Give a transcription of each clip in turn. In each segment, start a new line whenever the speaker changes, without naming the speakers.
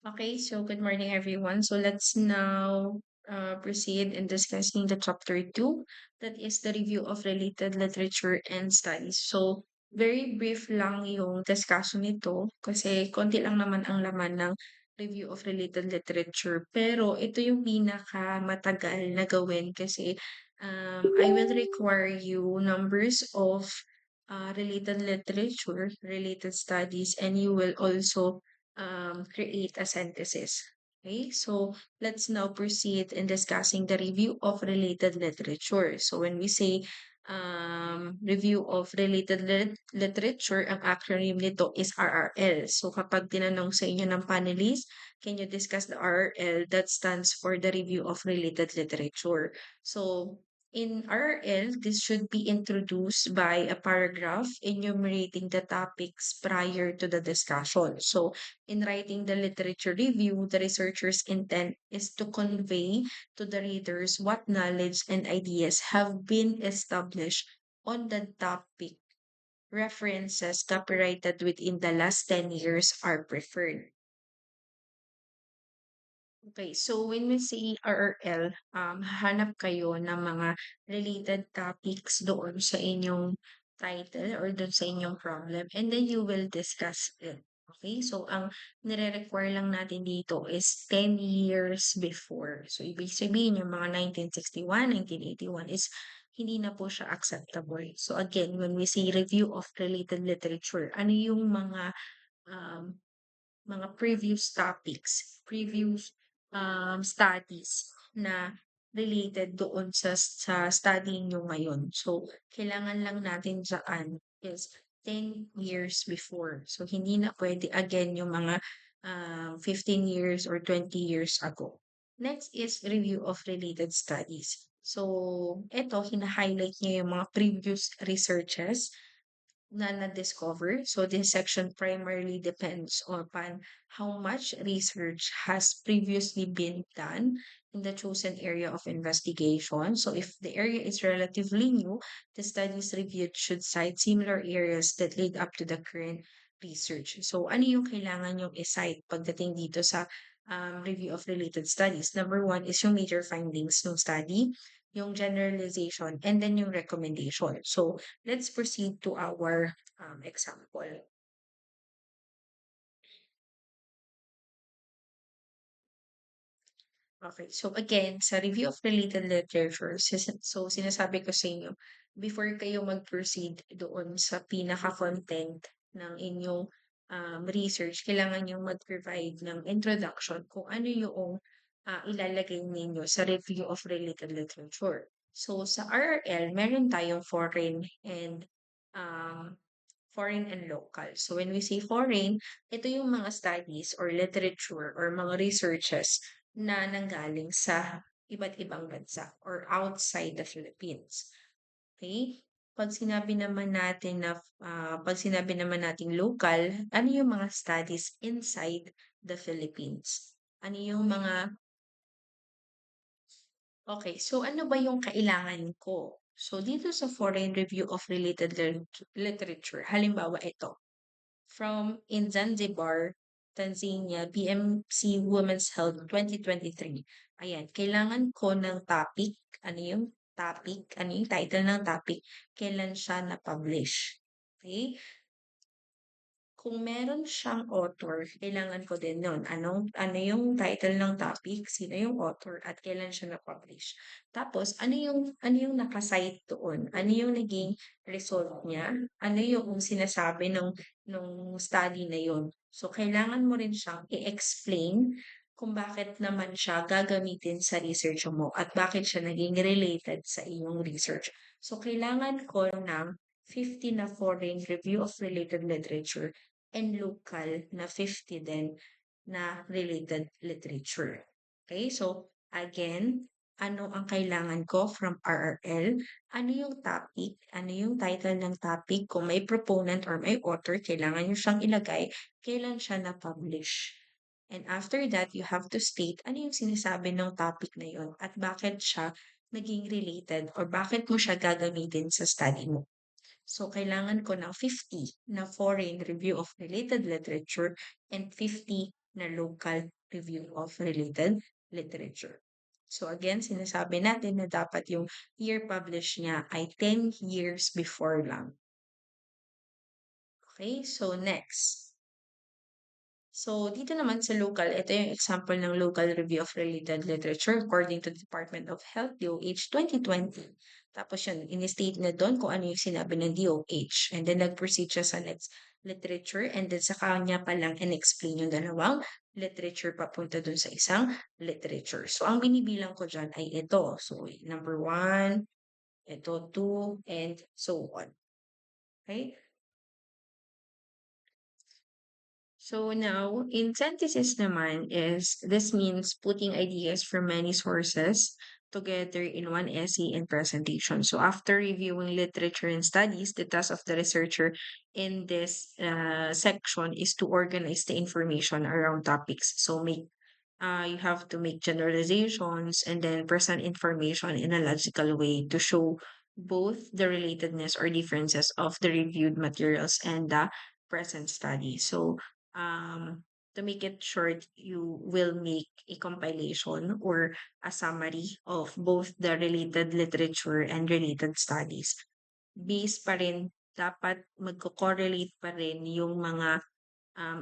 Okay, so good morning, everyone. So let's now proceed in discussing the chapter two, that is the review of related literature and studies. So very brief lang yung discussion nito kasi konti lang naman ang laman ng review of related literature. Pero ito yung pinaka matagal na gawin kasi I will require you numbers of related literature, related studies, and you will also create a synthesis. Okay, so let's now proceed in discussing the review of related literature. So when we say review of related literature, ang acronym nito is RRL. So kapag tinanong sa inyo ng panelists, can you discuss the RRL? That stands for the review of related literature. So in RRL, this should be introduced by a paragraph enumerating the topics prior to the discussion. So in writing the literature review, the researcher's intent is to convey to the readers what knowledge and ideas have been established on the topic. References copyrighted within the last 10 years are preferred. Okay, so when we say RRL, hanap kayo ng mga related topics doon sa inyong title or doon sa inyong problem, and then you will discuss it. Okay, so ang nire-require lang natin dito is 10 years before. So ibig sabihin yung mga 1961, 1981 is hindi na po siya acceptable. So again, when we say review of related literature, ano yung um, mga previous topics, previous studies na related doon sa study nyo ngayon. So, kailangan lang natin dyan is 10 years before. So, hindi na pwede again yung mga 15 years or 20 years ago. Next is review of related studies. So, ito, hina-highlight niyo yung mga previous researches na na-discover. So this section primarily depends upon how much research has previously been done in the chosen area of investigation. So if the area is relatively new, the studies reviewed should cite similar areas that lead up to the current research. So ano yung kailangan yung i-cite pagdating dito sa review of related studies? Number one is yung major findings ng study, yung generalization, and then yung recommendation. So let's proceed to our example. Okay, so again, sa review of related literature, so sinasabi ko sa inyo, before kayo mag-proceed doon sa pinaka-content ng inyong research, kailangan nyo mag-provide ng introduction kung ano yung ilalagay ninyo sa review of related literature. So sa RRL, meron tayong um, foreign and local. So when we say foreign, ito yung mga studies or literature or mga researches na nanggaling sa iba't ibang bansa or outside the Philippines. Okay? Pag sinabi naman nating local, ano yung mga studies inside the Philippines? Ano yung mga Okay, so ano ba yung kailangan ko? So dito sa foreign review of related literature, halimbawa ito, from in Zanzibar, Tanzania, BMC Women's Health 2023. Ayan, kailangan ko ng topic. Ano yung topic? Ano yung title ng topic? Kailan siya na-publish? Okay? Kung meron siyang author, kailangan ko din nun. Ano yung title ng topic, sino yung author, at kailan siya na-publish. Tapos, ano yung nakasite doon? Ano yung naging result niya? Ano yung sinasabi nung study na yun? So, kailangan mo rin siyang i-explain kung bakit naman siya gagamitin sa research mo at bakit siya naging related sa iyong research. So, kailangan ko ng 50 na foreign review of related literature and local na 50 din na related literature. Okay, so again, ano ang kailangan ko from RRL? Ano yung topic? Ano yung title ng topic? Kung may proponent or may author, kailangan nyo siyang ilagay. Kailan siya na-publish? And after that, you have to state ano yung sinasabi ng topic na yun at bakit siya naging related or bakit mo siya gagamitin sa study mo. So, kailangan ko ng 50 na foreign review of related literature and 50 na local review of related literature. So again, sinasabi natin na dapat yung year publish niya ay 10 years before lang. Okay, so next. So, dito naman sa local, ito yung example ng local review of related literature according to the Department of Health, DOH 2020. Tapos yun, in-state na doon kung ano yung sinabi ng DOH. And then nag-proceed siya sa next literature and then sa kanya pa lang in-explain yung dalawang literature papunta doon sa isang literature. So, ang binibilang ko dyan ay ito. So, number one, ito, two, and so on. Okay? So now, in synthesis naman is this means putting ideas from many sources together in one essay and presentation. So after reviewing literature and studies, the task of the researcher in this section is to organize the information around topics. So you have to make generalizations and then present information in a logical way to show both the relatedness or differences of the reviewed materials and the present study. So, to make it short, you will make a compilation or a summary of both the related literature and related studies. Base pa rin, dapat magko-correlate pa rin yung mga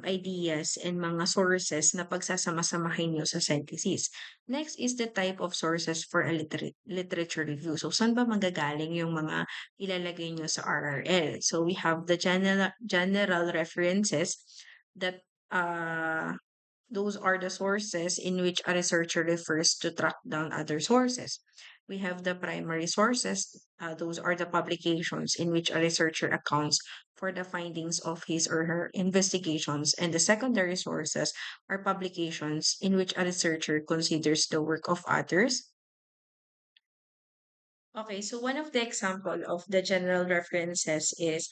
ideas and mga sources na pagsasama-samahin nyo sa synthesis. Next is the type of sources for a literature review. So, saan ba magagaling yung mga ilalagay nyo sa RRL? So, we have the general references that those are the sources in which a researcher refers to track down other sources. We have the primary sources. Those are the publications in which a researcher accounts for the findings of his or her investigations. And the secondary sources are publications in which a researcher considers the work of others. Okay, so one of the example of the general references is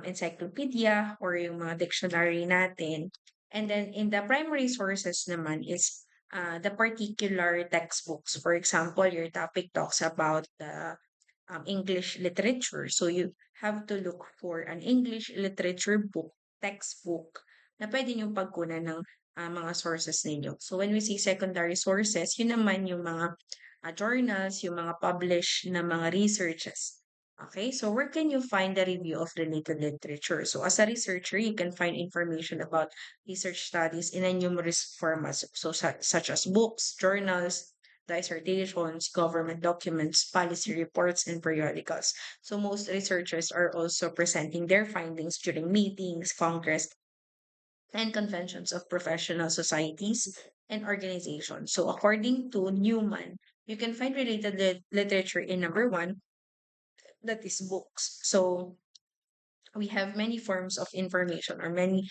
encyclopedia or yung mga dictionary natin. And then in the primary sources naman is the particular textbooks. For example, your topic talks about the English literature. So you have to look for an English literature book, textbook, na pwede niyong pagkunan ng mga sources ninyo. So when we say secondary sources, yun naman yung mga journals, yung mga published na mga researches. Okay, so where can you find the review of related literature? So as a researcher, you can find information about research studies in a numerous formats, so such as books, journals, dissertations, government documents, policy reports, and periodicals. So most researchers are also presenting their findings during meetings, congress, and conventions of professional societies and organizations. So according to Newman, you can find related literature in number one, that is books. So we have many forms of information or many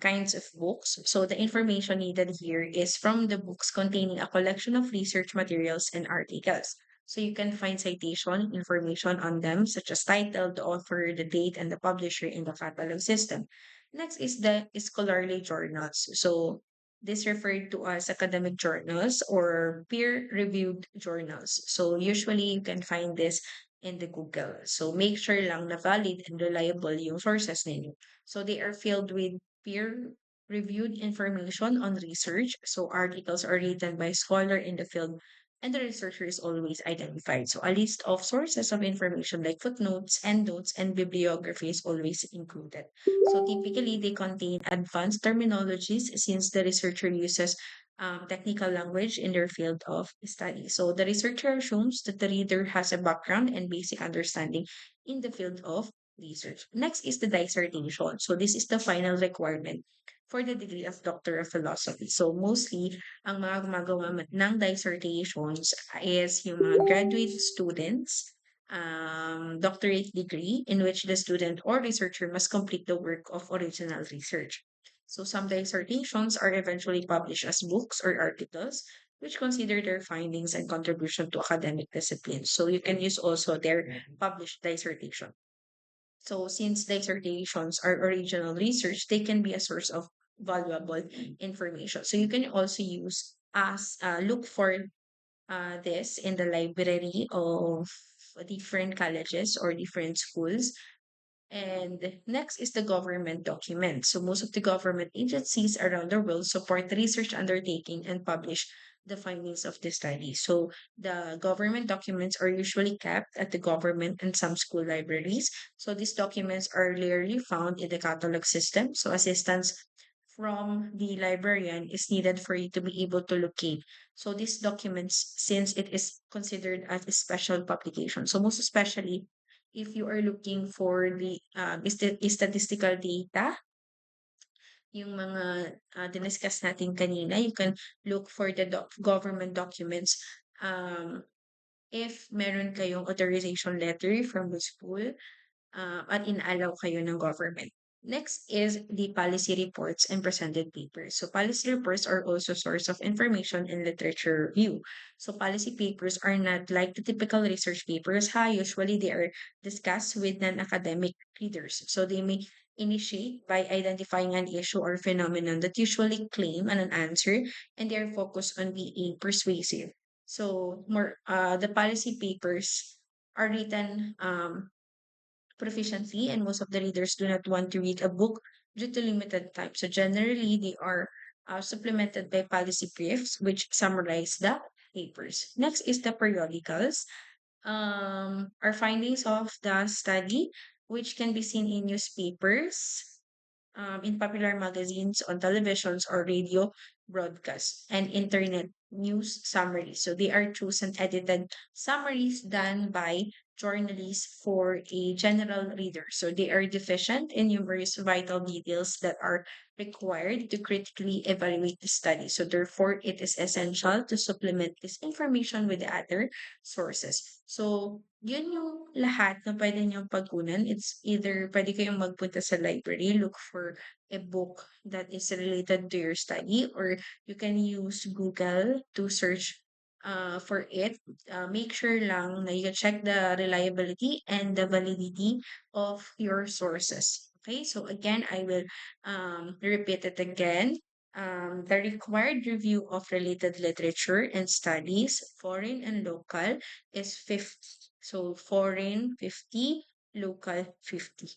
kinds of books. So the information needed here is from the books containing a collection of research materials and articles. So you can find citation information on them, such as title, the author, the date, and the publisher in the catalog system. Next is the scholarly journals. So this referred to as academic journals or peer-reviewed journals. So usually you can find this in the Google. So make sure lang na valid and reliable yung sources ninyo. So they are filled with peer-reviewed information on research. So articles are written by scholar in the field and the researcher is always identified. So a list of sources of information like footnotes, endnotes, and bibliography is always included. So typically they contain advanced terminologies since the researcher uses technical language in their field of study. So the researcher assumes that the reader has a background and basic understanding in the field of research. Next is the dissertation. So this is the final requirement for the degree of Doctor of Philosophy. So mostly, ang mga gumagawa ng dissertations is yung mga graduate students, doctorate degree in which the student or researcher must complete the work of original research. So some dissertations are eventually published as books or articles, which consider their findings and contribution to academic disciplines. So you can use also their published dissertation. So since dissertations are original research, they can be a source of valuable information. So you can also use as look for this in the library of different colleges or different schools And next is the government document. So most of the government agencies around the world support the research undertaking and publish the findings of the study. So the government documents are usually kept at the government and some school libraries. So these documents are rarely found in the catalog system. So assistance from the librarian is needed for you to be able to locate. So these documents, since it is considered as a special publication, so most especially if you are looking for the statistical data, yung mga diniscuss natin kanina, you can look for the government documents. If meron kayong authorization letter from the school, at inalaw kayo ng government. Next is the policy reports and presented papers. So policy reports are also source of information and literature review. So policy papers are not like the typical research papers. Usually they are discussed with non-academic readers. So they may initiate by identifying an issue or phenomenon that usually claim an answer, and they are focused on being persuasive. So more the policy papers are written proficiency, and most of the readers do not want to read a book due to limited time. So generally, they are supplemented by policy briefs, which summarize the papers. Next is the periodicals. Our findings of the study, which can be seen in newspapers, in popular magazines, on televisions or radio broadcasts, and internet news summaries. So they are chosen edited summaries done by journalists for a general reader. So they are deficient in numerous vital details that are required to critically evaluate the study. So therefore, it is essential to supplement this information with the other sources. So, yun yung lahat na pwede niyong pagkunan. It's either pwede kayong magpunta sa library, look for a book that is related to your study, or you can use Google to search for it. Make sure lang na you check the reliability and the validity of your sources. Okay, so again, I will repeat it again. The required review of related literature and studies, foreign and local, is 50. So foreign 50, local 50.